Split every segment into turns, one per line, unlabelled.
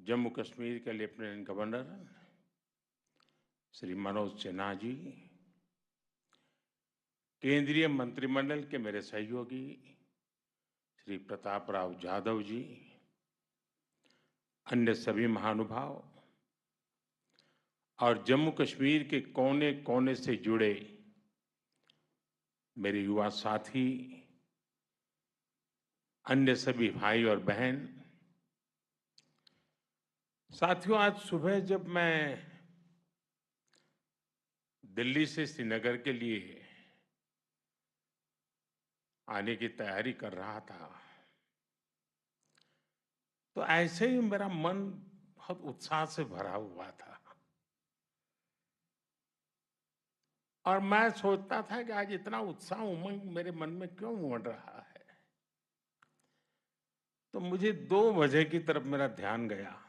जम्मू कश्मीर के lieutenant governor Shri Manoj Sinha ji, केंद्रीय मंत्रिमंडल के मेरे सहयोगी श्री प्रताप राव जाधव जी, अन्य सभी महानुभाव और जम्मू कश्मीर के कोने कोने से जुड़े मेरे युवा साथी, अन्य सभी भाई और बहन। साथियों, आज सुबह जब मैं दिल्ली से श्रीनगर के लिए आने की तैयारी कर रहा था, तो ऐसे ही मेरा मन बहुत उत्साह से भरा हुआ था और मैं सोचता था कि आज इतना उत्साह उमंग मेरे मन में क्यों उमड़ रहा है। तो मुझे 2 वजह की तरफ मेरा ध्यान गया।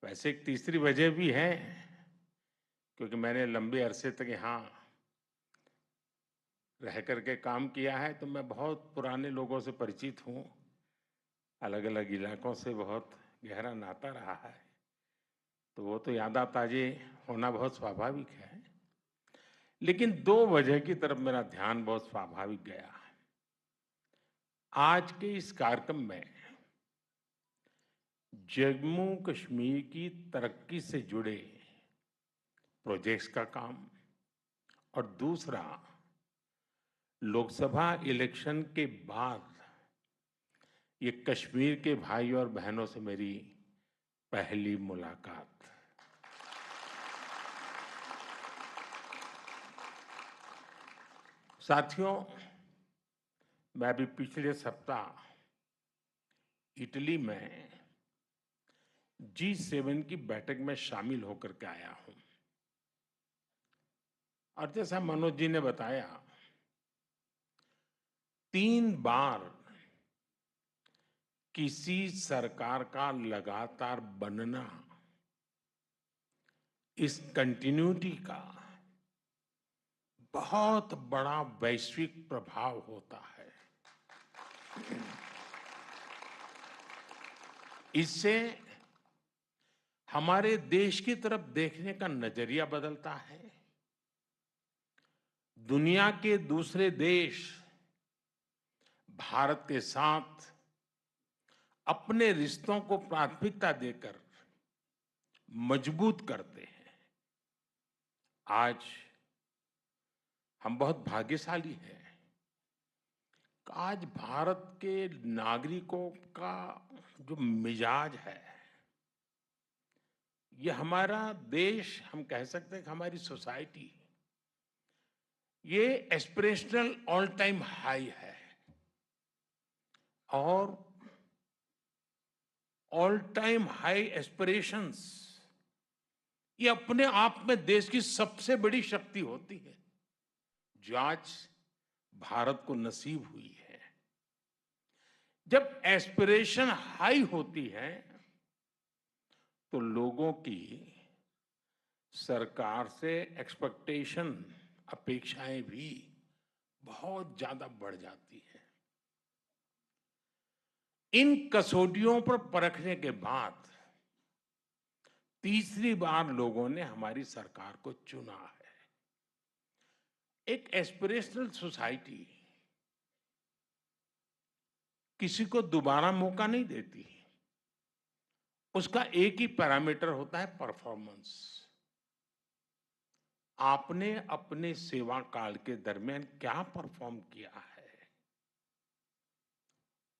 वैसे एक तीसरी वजह भी है, क्योंकि मैंने लंबे अरसे तक यहाँ रह करके काम किया है, तो मैं बहुत पुराने लोगों से परिचित हूँ। अलग अलग इलाकों से बहुत गहरा नाता रहा है, तो वो तो यादें ताजे होना बहुत स्वाभाविक है। लेकिन 2 वजह की तरफ मेरा ध्यान बहुत स्वाभाविक गया। आज के इस कार्यक्रम में जम्मू कश्मीर की तरक्की से जुड़े प्रोजेक्ट्स का काम और दूसरा, लोकसभा इलेक्शन के बाद ये कश्मीर के भाई और बहनों से मेरी पहली मुलाकात। साथियों, मैं अभी पिछले सप्ताह इटली में G7 की बैठक में शामिल होकर के आया हूं और जैसा मनोज जी ने बताया, 3 बार किसी सरकार का लगातार बनना इस कंटिन्यूटी का बहुत बड़ा वैश्विक प्रभाव होता है। इससे हमारे देश की तरफ देखने का नजरिया बदलता है। दुनिया के दूसरे देश भारत के साथ अपने रिश्तों को प्राथमिकता देकर मजबूत करते हैं। आज हम बहुत भाग्यशाली हैं। आज भारत के नागरिकों का जो मिजाज है, ये हमारा देश, हम कह सकते हैं कि हमारी सोसाइटी, ये एस्पिरेशनल ऑल टाइम हाई है और ऑल टाइम हाई एस्पिरेशंस ये अपने आप में देश की सबसे बड़ी शक्ति होती है, जो आज भारत को नसीब हुई है। जब एस्पिरेशन हाई होती है तो लोगों की सरकार से एक्सपेक्टेशन, अपेक्षाएं भी बहुत ज्यादा बढ़ जाती है। इन कसौटियों पर परखने के बाद तीसरी बार लोगों ने हमारी सरकार को चुना है। एक एस्पिरेशनल सोसाइटी किसी को दोबारा मौका नहीं देती। उसका एक ही पैरामीटर होता है, परफॉर्मेंस। आपने अपने सेवा काल के दरमियान क्या परफॉर्म किया है,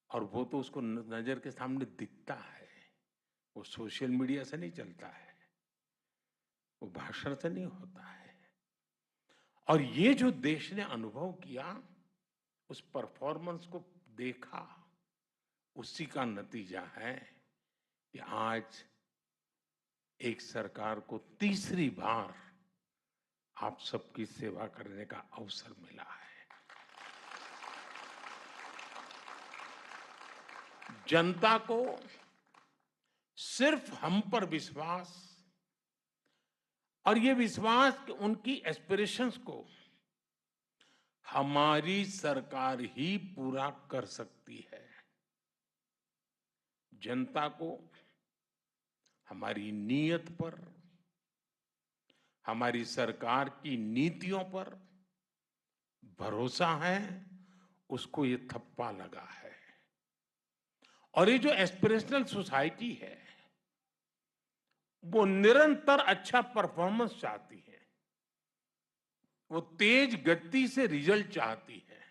और वो तो उसको नजर के सामने दिखता है। वो सोशल मीडिया से नहीं चलता है, वो भाषण से नहीं होता है। और ये जो देश ने अनुभव किया, उस परफॉर्मेंस को देखा, उसी का नतीजा है कि आज एक सरकार को तीसरी बार आप सबकी सेवा करने का अवसर मिला है। जनता को सिर्फ हम पर विश्वास, और ये विश्वास कि उनकी एस्पिरेशंस को हमारी सरकार ही पूरा कर सकती है। जनता को हमारी नीयत पर, हमारी सरकार की नीतियों पर भरोसा है, उसको ये थप्पा लगा है। और ये जो एस्पिरेशनल सोसाइटी है, वो निरंतर अच्छा परफॉर्मेंस चाहती है, वो तेज गति से रिजल्ट चाहती है।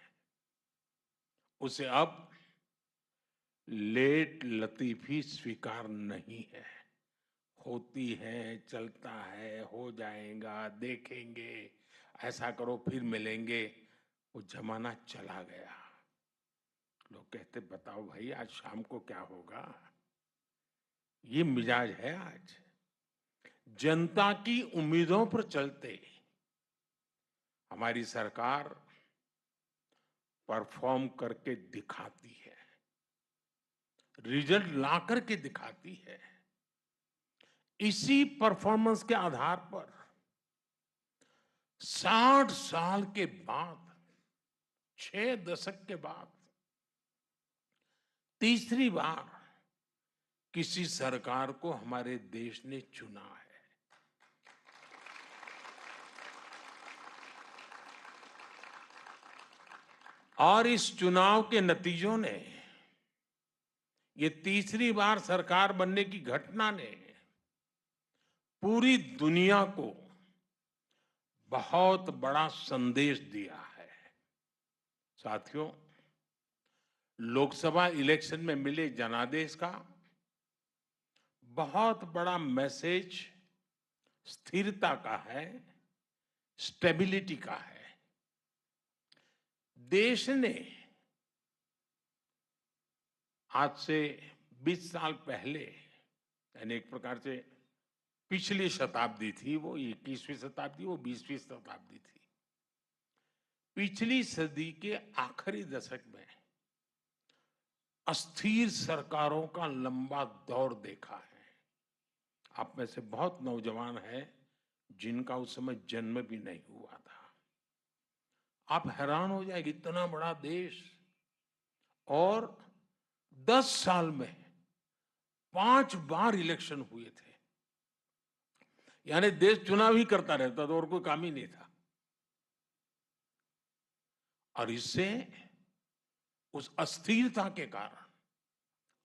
उसे अब लेट लतीफी स्वीकार नहीं है। होती है, चलता है, हो जाएगा, देखेंगे, ऐसा करो फिर मिलेंगे, वो जमाना चला गया। लोग कहते बताओ भाई आज शाम को क्या होगा। ये मिजाज है आज। जनता की उम्मीदों पर चलते हमारी सरकार परफॉर्म करके दिखाती है, रिजल्ट ला करके दिखाती है। इसी परफॉर्मेंस के आधार पर 60 साल के बाद, 6 दशक के बाद तीसरी बार किसी सरकार को हमारे देश ने चुना है। और इस चुनाव के नतीजों ने, ये तीसरी बार सरकार बनने की घटना ने पूरी दुनिया को बहुत बड़ा संदेश दिया है। साथियों, लोकसभा इलेक्शन में मिले जनादेश का बहुत बड़ा मैसेज स्थिरता का है, स्टेबिलिटी का है। देश ने आज से 20 साल पहले, यानी एक प्रकार से पिछली शताब्दी थी, वो 21वीं शताब्दी, वो 20वीं शताब्दी थी। पिछली सदी के आखिरी दशक में अस्थिर सरकारों का लंबा दौर देखा है। आप में से बहुत नौजवान हैं जिनका उस समय जन्म भी नहीं हुआ था। आप हैरान हो जाएंगे, इतना बड़ा देश और 10 साल में 5 बार इलेक्शन हुए थे। यानी देश चुनाव ही करता रहता था और कोई काम ही नहीं था। और इससे उस अस्थिरता के कारण,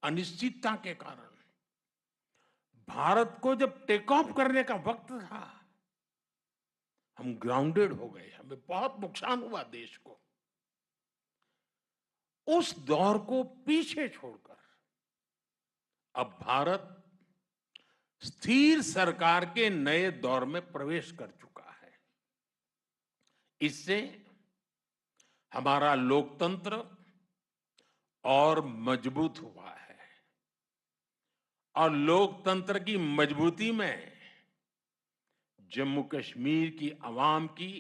अनिश्चितता के कारण भारत को जब टेक ऑफ करने का वक्त था, हम ग्राउंडेड हो गए, हमें बहुत नुकसान हुआ देश को। उस दौर को पीछे छोड़कर अब भारत स्थिर सरकार के नए दौर में प्रवेश कर चुका है। इससे हमारा लोकतंत्र और मजबूत हुआ है। और लोकतंत्र की मजबूती में जम्मू कश्मीर की आवाम की,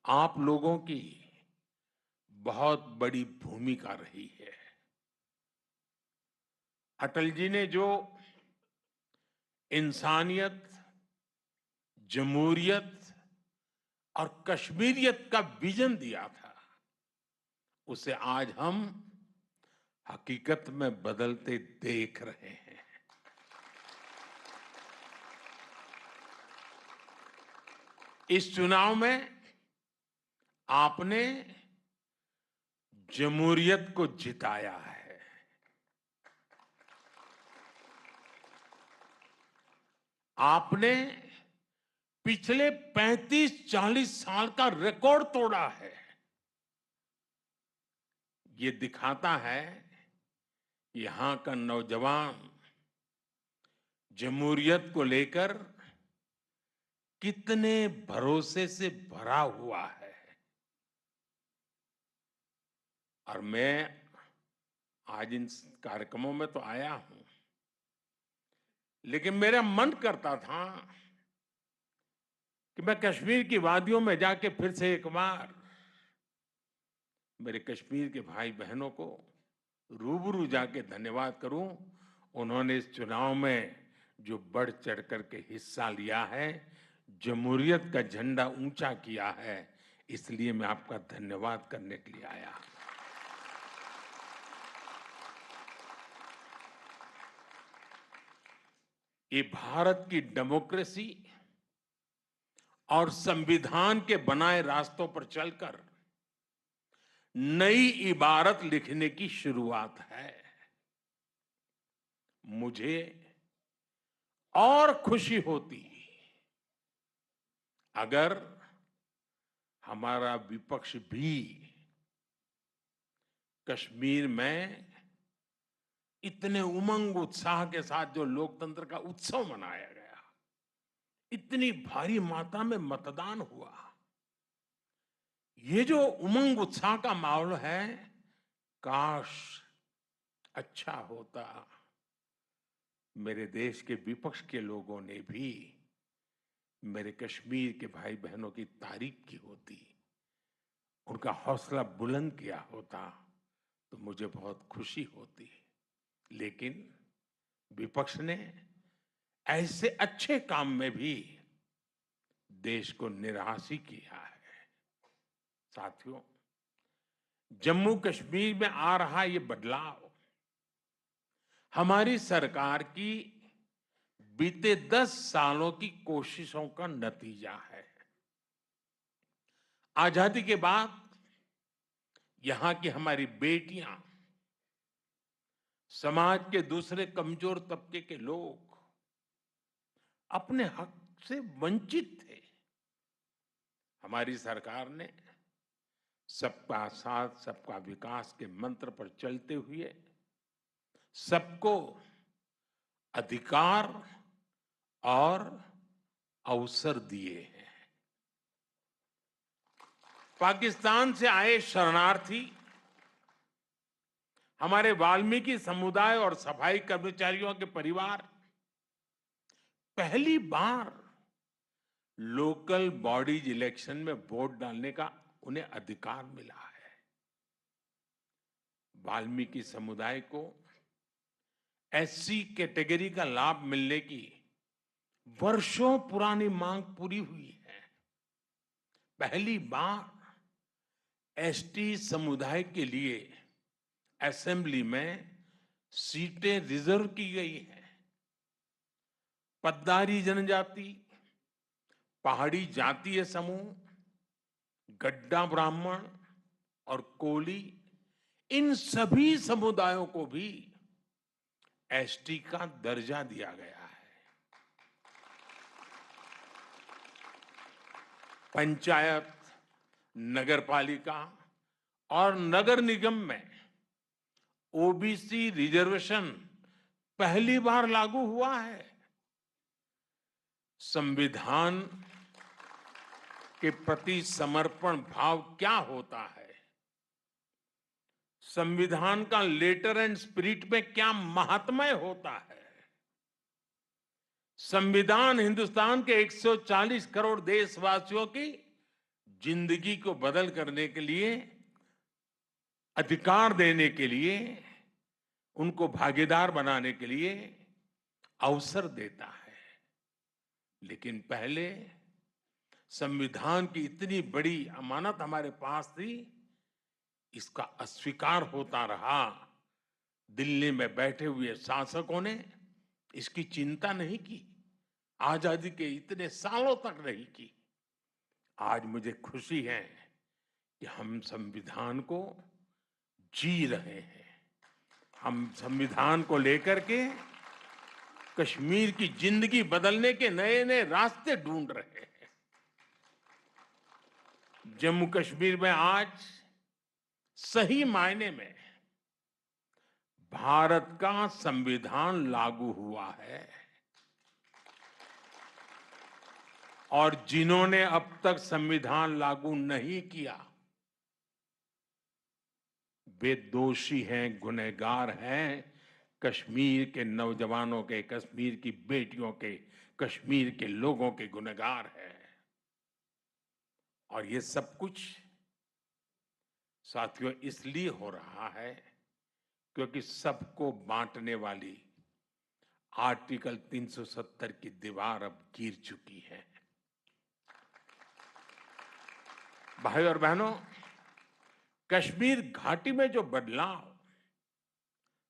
आप लोगों की बहुत बड़ी भूमिका रही है। अटल जी ने जो इंसानियत, जमहूरियत और कश्मीरियत का विजन दिया था, उसे आज हम हकीकत में बदलते देख रहे हैं। इस चुनाव में आपने जमहूरियत को जिताया है। आपने पिछले 35-40 साल का रिकॉर्ड तोड़ा है। ये दिखाता है यहां का नौजवान जमहूरियत को लेकर कितने भरोसे से भरा हुआ है। और मैं आज इन कार्यक्रमों में तो आया हूं, लेकिन मेरा मन करता था कि मैं कश्मीर की वादियों में जाके फिर से एक बार मेरे कश्मीर के भाई बहनों को रूबरू जाके धन्यवाद करूं। उन्होंने इस चुनाव में जो बढ़ चढ़ करके हिस्सा लिया है, जमहूरियत का झंडा ऊंचा किया है, इसलिए मैं आपका धन्यवाद करने के लिए आया। ये भारत की डेमोक्रेसी और संविधान के बनाए रास्तों पर चलकर नई इबारत लिखने की शुरुआत है। मुझे और खुशी होती अगर हमारा विपक्ष भी कश्मीर में इतने उमंग उत्साह के साथ जो लोकतंत्र का उत्सव मनाया गया, इतनी भारी मात्रा में मतदान हुआ, ये जो उमंग उत्साह का माहौल है, काश अच्छा होता मेरे देश के विपक्ष के लोगों ने भी मेरे कश्मीर के भाई बहनों की तारीफ की होती, उनका हौसला बुलंद किया होता तो मुझे बहुत खुशी होती। लेकिन विपक्ष ने ऐसे अच्छे काम में भी देश को निराश ही किया है। साथियों, जम्मू कश्मीर में आ रहा ये बदलाव हमारी सरकार की बीते 10 सालों की कोशिशों का नतीजा है। आजादी के बाद यहां की हमारी बेटियां, समाज के दूसरे कमजोर तबके के लोग अपने हक से वंचित थे। हमारी सरकार ने सबका साथ सबका विकास के मंत्र पर चलते हुए सबको अधिकार और अवसर दिए हैं। पाकिस्तान से आए शरणार्थी, हमारे वाल्मीकि समुदाय और सफाई कर्मचारियों के परिवार पहली बार लोकल बॉडीज इलेक्शन में वोट डालने का उन्हें अधिकार मिला है। वाल्मीकि समुदाय को एससी कैटेगरी का लाभ मिलने की वर्षों पुरानी मांग पूरी हुई है। पहली बार एसटी समुदाय के लिए असेंबली में सीटें रिजर्व की गई हैं। पद्दारी जनजाति, पहाड़ी जातीय समूह, गड्ढा ब्राह्मण और कोली, इन सभी समुदायों को भी एसटी का दर्जा दिया गया है। पंचायत, नगरपालिका और नगर निगम में ओबीसी रिजर्वेशन पहली बार लागू हुआ है। संविधान के प्रति समर्पण भाव क्या होता है, संविधान का लेटर एंड स्पिरिट में क्या महात्म्य होता है, संविधान हिंदुस्तान के 140 करोड़ देशवासियों की जिंदगी को बदल करने के लिए, अधिकार देने के लिए, उनको भागीदार बनाने के लिए अवसर देता है। लेकिन पहले संविधान की इतनी बड़ी अमानत हमारे पास थी, इसका अस्वीकार होता रहा। दिल्ली में बैठे हुए शासकों ने इसकी चिंता नहीं की, आजादी के इतने सालों तक नहीं की। आज मुझे खुशी है कि हम संविधान को जी रहे हैं। हम संविधान को लेकर के कश्मीर की जिंदगी बदलने के नए नए रास्ते ढूंढ रहे हैं। जम्मू कश्मीर में आज सही मायने में भारत का संविधान लागू हुआ है और जिन्होंने अब तक संविधान लागू नहीं किया वे दोषी हैं, गुनहगार हैं। कश्मीर के नौजवानों के, कश्मीर की बेटियों के, कश्मीर के लोगों के गुनहगार हैं। और ये सब कुछ साथियों इसलिए हो रहा है क्योंकि सबको बांटने वाली आर्टिकल 370 की दीवार अब गिर चुकी है। भाई और बहनों, कश्मीर घाटी में जो बदलाव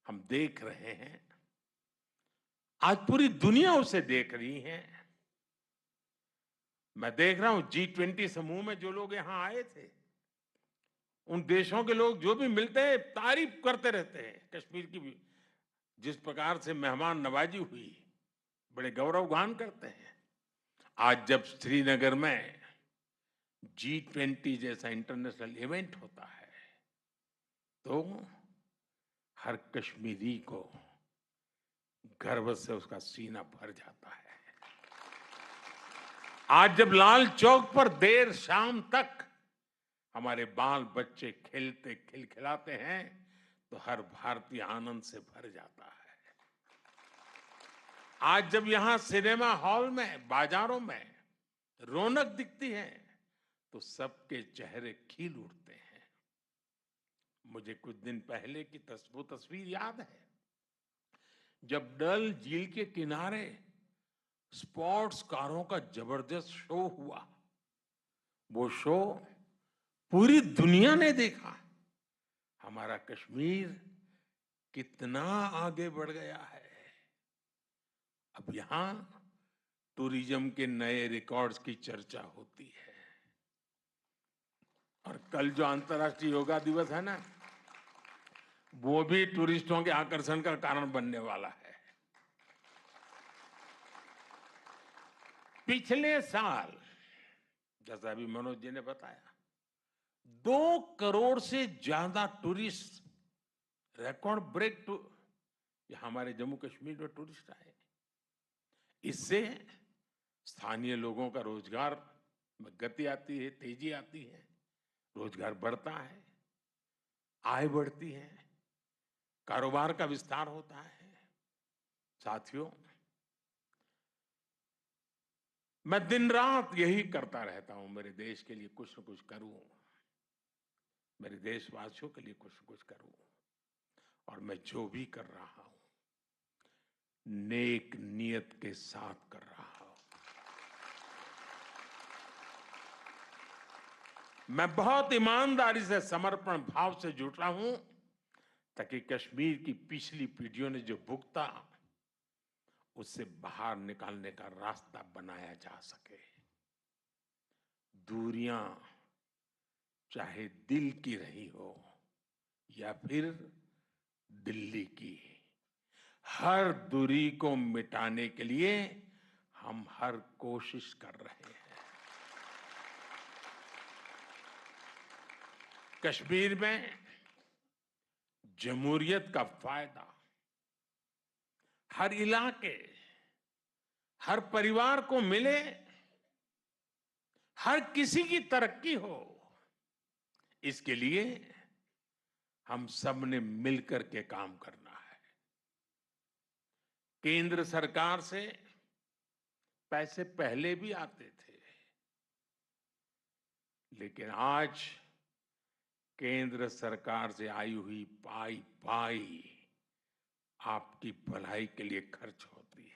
हम देख रहे हैं, आज पूरी दुनिया उसे देख रही है। मैं देख रहा हूं G20 समूह में जो लोग यहां आए थे, उन देशों के लोग जो भी मिलते हैं तारीफ करते रहते हैं कश्मीर की भी। जिस प्रकार से मेहमान नवाजी हुई, बड़े गौरवगान करते हैं। आज जब श्रीनगर में G20 जैसा इंटरनेशनल इवेंट होता है तो हर कश्मीरी को गर्व से उसका सीना भर जाता है। आज जब लाल चौक पर देर शाम तक हमारे बाल बच्चे खेलते खिलखिलाते हैं तो हर भारतीय आनंद से भर जाता है। आज जब यहां सिनेमा हॉल में, बाजारों में रौनक दिखती है तो सबके चेहरे खिल उठते हैं। मुझे कुछ दिन पहले की वो तस्वीर याद है जब डल झील के किनारे स्पोर्ट्स कारों का जबरदस्त शो हुआ। वो शो पूरी दुनिया ने देखा। हमारा कश्मीर कितना आगे बढ़ गया है। अब यहां टूरिज्म के नए रिकॉर्ड्स की चर्चा होती है। और कल जो अंतर्राष्ट्रीय योगा दिवस है ना, वो भी टूरिस्टों के आकर्षण का कारण बनने वाला है। पिछले साल, जैसा अभी मनोज जी ने बताया, 2 करोड़ से ज्यादा टूरिस्ट, रिकॉर्ड ब्रेक हमारे जम्मू कश्मीर में टूरिस्ट आए। इससे स्थानीय लोगों का रोजगार में गति आती है, तेजी आती है, रोजगार बढ़ता है, आय बढ़ती है, कारोबार का विस्तार होता है। साथियों, मैं दिन रात यही करता रहता हूं, मेरे देश के लिए कुछ न कुछ करूं, मेरे देशवासियों के लिए कुछ न कुछ करूं। और मैं जो भी कर रहा हूं, नेक नियत के साथ कर रहा हूं। मैं बहुत ईमानदारी से, समर्पण भाव से जुटा हूं ताकि कश्मीर की पिछली पीढ़ियों ने जो भुगता, उससे बाहर निकालने का रास्ता बनाया जा सके। दूरियां चाहे दिल की रही हो या फिर दिल्ली की, हर दूरी को मिटाने के लिए हम हर कोशिश कर रहे हैं। कश्मीर में जमहूरियत का फायदा हर इलाके, हर परिवार को मिले, हर किसी की तरक्की हो, इसके लिए हम सब ने मिलकर के काम करना है। केंद्र सरकार से पैसे पहले भी आते थे, लेकिन आज केंद्र सरकार से आई हुई पाई पाई आपकी भलाई के लिए खर्च होती है।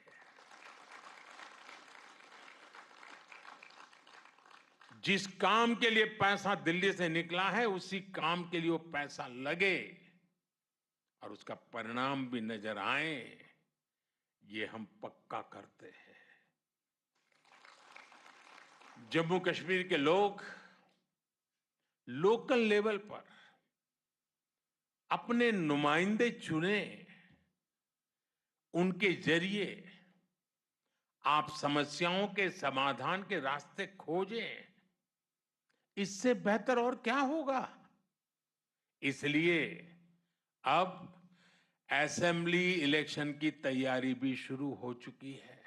जिस काम के लिए पैसा दिल्ली से निकला है, उसी काम के लिए वो पैसा लगे और उसका परिणाम भी नजर आए, ये हम पक्का करते हैं। जम्मू कश्मीर के लोग लोकल लेवल पर अपने नुमाइंदे चुने, उनके जरिए आप समस्याओं के समाधान के रास्ते खोजें। इससे बेहतर और क्या होगा। इसलिए अब असेंबली इलेक्शन की तैयारी भी शुरू हो चुकी है।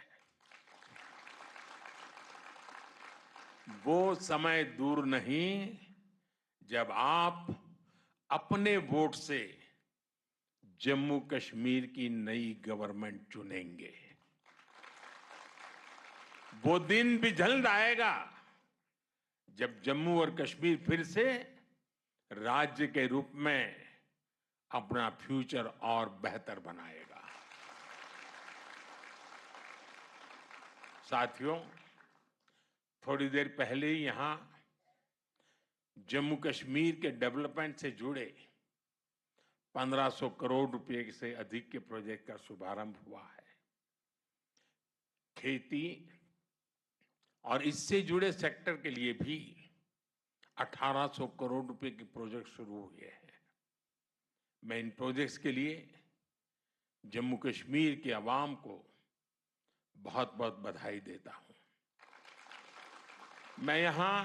वो समय दूर नहीं जब आप अपने वोट से जम्मू कश्मीर की नई गवर्नमेंट चुनेंगे। वो दिन भी जल्द आएगा जब जम्मू और कश्मीर फिर से राज्य के रूप में अपना फ्यूचर और बेहतर बनाएगा। साथियों, थोड़ी देर पहले ही यहां जम्मू कश्मीर के डेवलपमेंट से जुड़े 1500 करोड़ रुपए से अधिक के प्रोजेक्ट का शुभारंभ हुआ है। खेती और इससे जुड़े सेक्टर के लिए भी 1800 करोड़ रुपए के प्रोजेक्ट शुरू हुए हैं। मैं इन प्रोजेक्ट्स के लिए जम्मू कश्मीर के अवाम को बहुत बहुत बधाई देता हूं। मैं यहां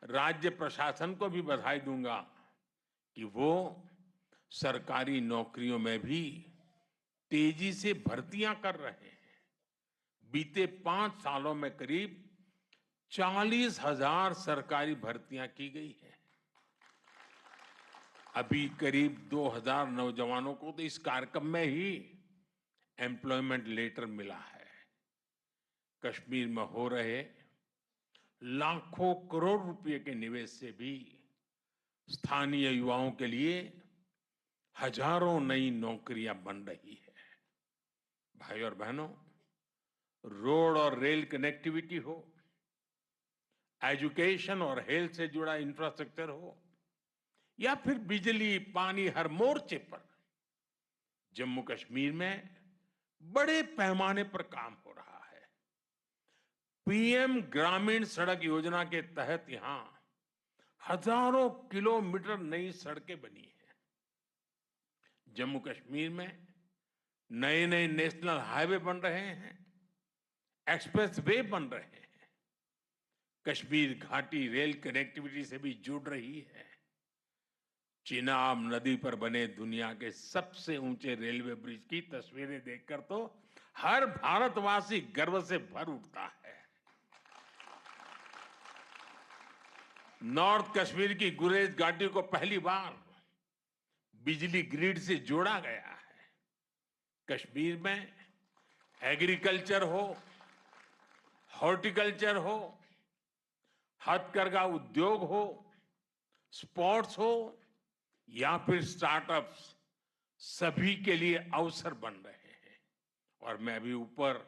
राज्य प्रशासन को भी बधाई दूंगा कि वो सरकारी नौकरियों में भी तेजी से भर्तियां कर रहे हैं। बीते 5 सालों में करीब 40,000 सरकारी भर्तियां की गई हैं। अभी करीब 2,000 नौजवानों को तो इस कार्यक्रम में ही एम्प्लॉयमेंट लेटर मिला है। कश्मीर में हो रहे लाखों करोड़ रुपए के निवेश से भी स्थानीय युवाओं के लिए हजारों नई नौकरियां बन रही है। भाई और बहनों, रोड और रेल कनेक्टिविटी हो, एजुकेशन और हेल्थ से जुड़ा इंफ्रास्ट्रक्चर हो, या फिर बिजली पानी, हर मोर्चे पर जम्मू कश्मीर में बड़े पैमाने पर काम हो रहा है। पीएम ग्रामीण सड़क योजना के तहत यहां हजारों किलोमीटर नई सड़कें बनी हैं। जम्मू कश्मीर में नए नए नेशनल हाईवे बन रहे हैं, एक्सप्रेस वे बन रहे हैं। कश्मीर घाटी रेल कनेक्टिविटी से भी जुड़ रही है। चिनाब नदी पर बने दुनिया के सबसे ऊंचे रेलवे ब्रिज की तस्वीरें देखकर तो हर भारतवासी गर्व से भर उठता है। नॉर्थ कश्मीर की गुरेज घाटी को पहली बार बिजली ग्रिड से जोड़ा गया है। कश्मीर में एग्रीकल्चर हो, हॉर्टिकल्चर हो, हथकरघा उद्योग हो, स्पोर्ट्स हो या फिर स्टार्टअप्स, सभी के लिए अवसर बन रहे हैं। और मैं अभी ऊपर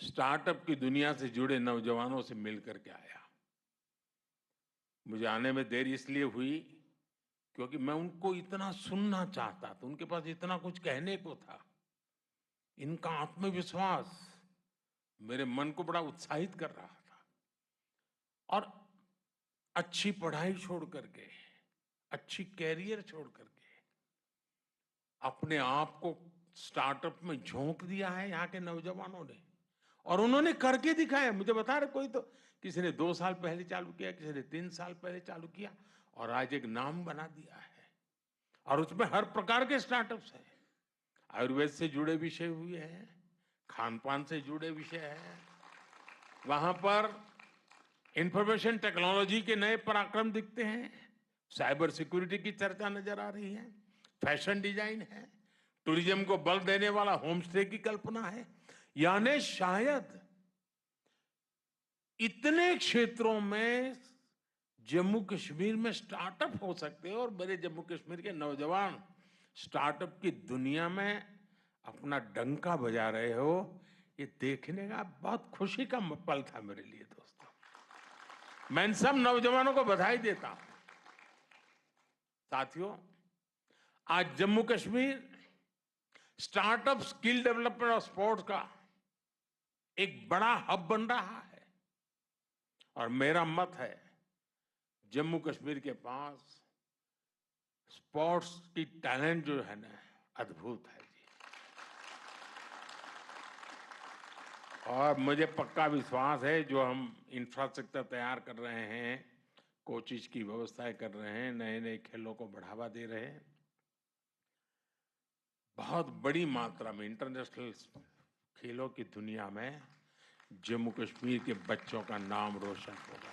स्टार्टअप की दुनिया से जुड़े नौजवानों से मिलकर के आया। मुझे आने में देर इसलिए हुई क्योंकि मैं उनको इतना सुनना चाहता था, उनके पास इतना कुछ कहने को था। इनका आत्मविश्वास मेरे मन को बड़ा उत्साहित कर रहा था। और अच्छी पढ़ाई छोड़ करके, अच्छी कैरियर छोड़ करके अपने आप को स्टार्टअप में झोंक दिया है यहाँ के नौजवानों ने, और उन्होंने करके दिखाया। मुझे बता रहे कोई तो किसी ने 2 साल पहले चालू किया, किसी ने 3 साल पहले चालू किया, और आज एक नाम बना दिया है। और उसमें हर प्रकार के स्टार्टअप्स हैं। आयुर्वेद से जुड़े विषय हुए हैं, खान पान से जुड़े विषय हैं, वहां पर इंफॉर्मेशन टेक्नोलॉजी के नए पराक्रम दिखते हैं, साइबर सिक्योरिटी की चर्चा नजर आ रही है, फैशन डिजाइन है, टूरिज्म को बल देने वाला होम स्टे की कल्पना है। यानी शायद इतने क्षेत्रों में जम्मू कश्मीर में स्टार्टअप हो सकते हैं, और मेरे जम्मू कश्मीर के नौजवान स्टार्टअप की दुनिया में अपना डंका बजा रहे हो, ये देखने का बहुत खुशी का पल था मेरे लिए। दोस्तों, मैं इन सब नौजवानों को बधाई देता हूं। साथियों, आज Jammu Kashmir startup, skill development और स्पोर्ट्स का एक बड़ा हब बन रहा है। और मेरा मत है, जम्मू कश्मीर के पास स्पोर्ट्स की टैलेंट जो है ना, अद्भुत है जी। और मुझे पक्का विश्वास है, जो हम इंफ्रास्ट्रक्चर तैयार कर रहे हैं, कोचिज की व्यवस्थाएं कर रहे हैं, नए नए खेलों को बढ़ावा दे रहे हैं, बहुत बड़ी मात्रा में इंटरनेशनल खेलों की दुनिया में जम्मू कश्मीर के बच्चों का नाम रोशन होगा।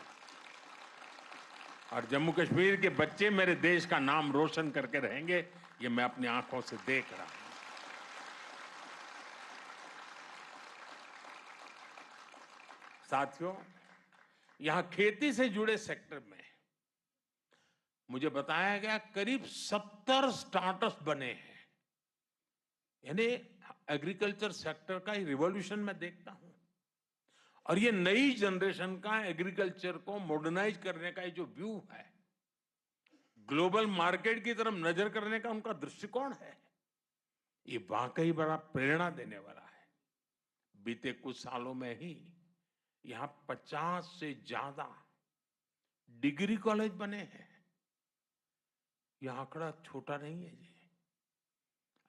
और जम्मू कश्मीर के बच्चे मेरे देश का नाम रोशन करके रहेंगे, ये मैं अपनी आंखों से देख रहा हूं। साथियों, यहां खेती से जुड़े सेक्टर में मुझे बताया गया करीब 70 स्टार्टअप्स बने हैं। यानी एग्रीकल्चर सेक्टर का रिवॉल्यूशन मैं देखता हूं। और ये नई जनरेशन का एग्रीकल्चर को मॉडर्नाइज करने का जो व्यू है, ग्लोबल मार्केट की तरफ नजर करने का उनका दृष्टिकोण है, ये वाकई बड़ा प्रेरणा देने वाला है। बीते कुछ सालों में ही यहां 50 से ज्यादा डिग्री कॉलेज बने हैं। यह आंकड़ा छोटा नहीं है जी।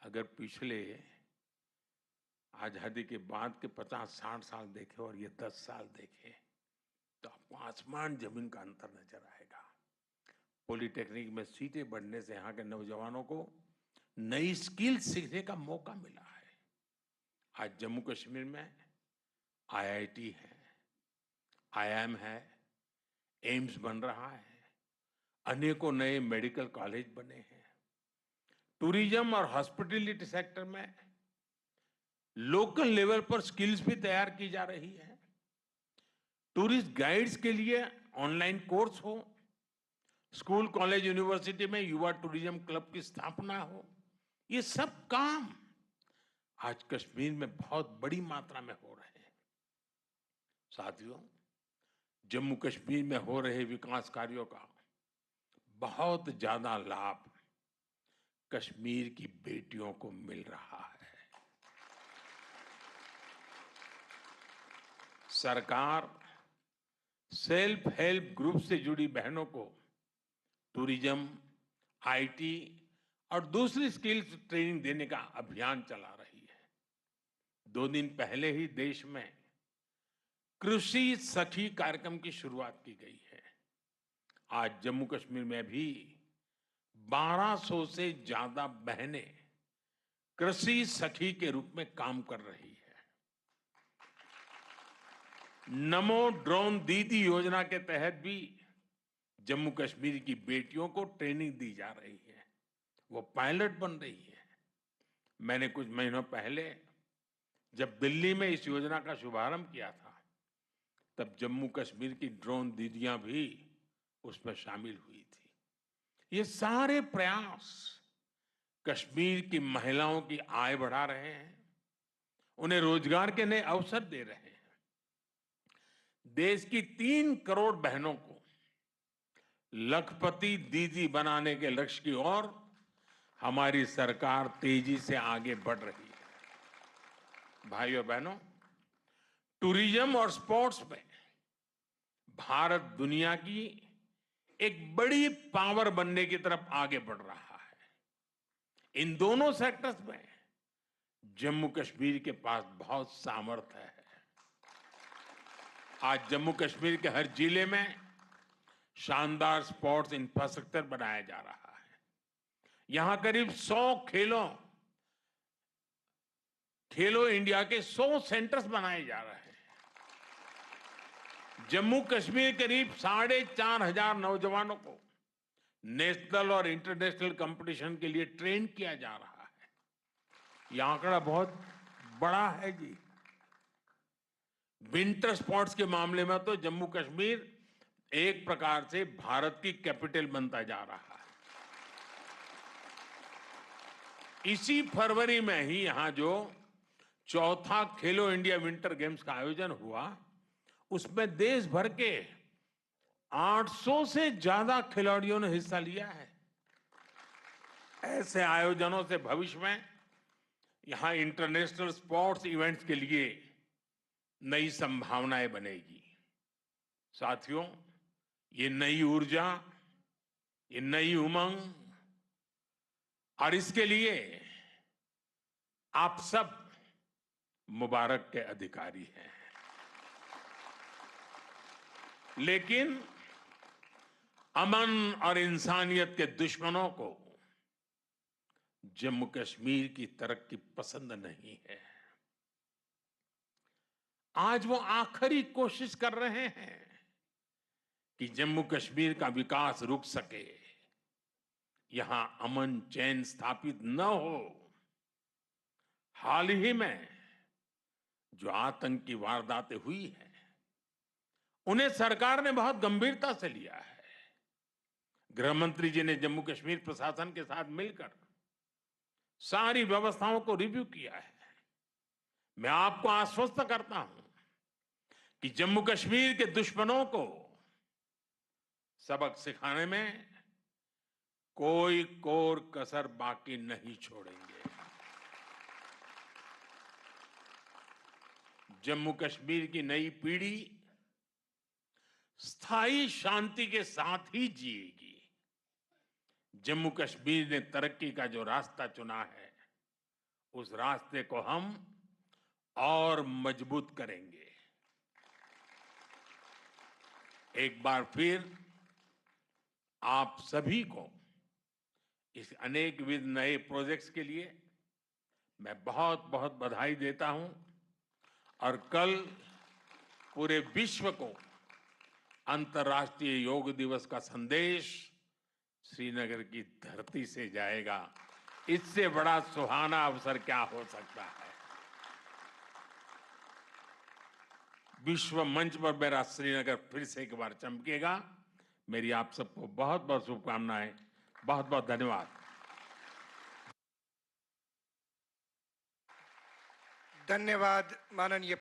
अगर पिछले आजादी के बाद के 50-60 साल देखे और ये 10 साल देखे तो आपको आसमान जमीन का अंतर नजर आएगा। पॉलिटेक्निक में सीटें बढ़ने से यहाँ के नौजवानों को नई स्किल सीखने का मौका मिला है। आज जम्मू कश्मीर में आईआईटी है, आईआईएम है, एम्स बन रहा है, अनेकों नए मेडिकल कॉलेज बने हैं। टूरिज्म और हॉस्पिटैलिटी सेक्टर में लोकल लेवल पर स्किल्स भी तैयार की जा रही है। टूरिस्ट गाइड्स के लिए ऑनलाइन कोर्स हो, स्कूल कॉलेज यूनिवर्सिटी में युवा टूरिज्म क्लब की स्थापना हो, ये सब काम आज कश्मीर में बहुत बड़ी मात्रा में हो रहे हैं। साथियों, जम्मू कश्मीर में हो रहे विकास कार्यों का बहुत ज्यादा लाभ कश्मीर की बेटियों को मिल रहा है। सरकार सेल्फ हेल्प ग्रुप से जुड़ी बहनों को टूरिज्म, आईटी और दूसरी स्किल्स ट्रेनिंग देने का अभियान चला रही है। 2 दिन पहले ही देश में कृषि सखी कार्यक्रम की शुरुआत की गई है। आज जम्मू कश्मीर में भी 1200 से ज्यादा बहनें कृषि सखी के रूप में काम कर रही है। नमो ड्रोन दीदी योजना के तहत भी जम्मू कश्मीर की बेटियों को ट्रेनिंग दी जा रही है, वो पायलट बन रही है। मैंने कुछ महीनों पहले जब दिल्ली में इस योजना का शुभारंभ किया था, तब जम्मू कश्मीर की ड्रोन दीदियां भी उसमें शामिल हुई थी। ये सारे प्रयास कश्मीर की महिलाओं की आय बढ़ा रहे हैं, उन्हें रोजगार के नए अवसर दे रहे हैं। देश की 3 करोड़ बहनों को लखपति दीदी बनाने के लक्ष्य की ओर हमारी सरकार तेजी से आगे बढ़ रही है। भाइयों बहनों, टूरिज्म और स्पोर्ट्स में भारत दुनिया की एक बड़ी पावर बनने की तरफ आगे बढ़ रहा है। इन दोनों सेक्टर्स में जम्मू कश्मीर के पास बहुत सामर्थ्य है। आज जम्मू कश्मीर के हर जिले में शानदार स्पोर्ट्स इंफ्रास्ट्रक्चर बनाया जा रहा है। यहां करीब 100 खेलो इंडिया के 100 सेंटर्स बनाए जा रहे हैं। जम्मू कश्मीर करीब 4,500 नौजवानों को नेशनल और इंटरनेशनल कंपटीशन के लिए ट्रेन किया जा रहा है। यह आंकड़ा बहुत बड़ा है जी। विंटर स्पोर्ट्स के मामले में तो जम्मू कश्मीर एक प्रकार से भारत की कैपिटल बनता जा रहा है। इसी फरवरी में ही यहां जो चौथा खेलो इंडिया विंटर गेम्स का आयोजन हुआ, उसमें देश भर के 800 से ज्यादा खिलाड़ियों ने हिस्सा लिया है। ऐसे आयोजनों से भविष्य में यहां इंटरनेशनल स्पोर्ट्स इवेंट्स के लिए नई संभावनाएं बनेगी। साथियों, ये नई ऊर्जा, ये नई उमंग और इसके लिए आप सब मुबारक के अधिकारी हैं। लेकिन अमन और इंसानियत के दुश्मनों को जम्मू कश्मीर की तरक्की पसंद नहीं है। आज वो आखिरी कोशिश कर रहे हैं कि जम्मू कश्मीर का विकास रुक सके, यहां अमन चैन स्थापित न हो। हाल ही में जो आतंकी वारदातें हुई हैं, उन्हें सरकार ने बहुत गंभीरता से लिया है। गृह मंत्री जी ने जम्मू कश्मीर प्रशासन के साथ मिलकर सारी व्यवस्थाओं को रिव्यू किया है। मैं आपको आश्वस्त करता हूं कि जम्मू कश्मीर के दुश्मनों को सबक सिखाने में कोई कोर कसर बाकी नहीं छोड़ेंगे। जम्मू कश्मीर की नई पीढ़ी स्थायी शांति के साथ ही जिएगी। जम्मू कश्मीर ने तरक्की का जो रास्ता चुना है, उस रास्ते को हम और मजबूत करेंगे। एक बार फिर आप सभी को इस अनेकविध नए प्रोजेक्ट्स के लिए मैं बहुत बहुत बधाई देता हूं और कल पूरे विश्व को अंतर्राष्ट्रीय योग दिवस का संदेश श्रीनगर की धरती से जाएगा। इससे बड़ा सुहाना अवसर क्या हो सकता है। विश्व मंच पर मेरा श्रीनगर फिर से एक बार चमकेगा। मेरी आप सबको बहुत बहुत शुभकामनाएं। बहुत बहुत धन्यवाद।
धन्यवाद माननीय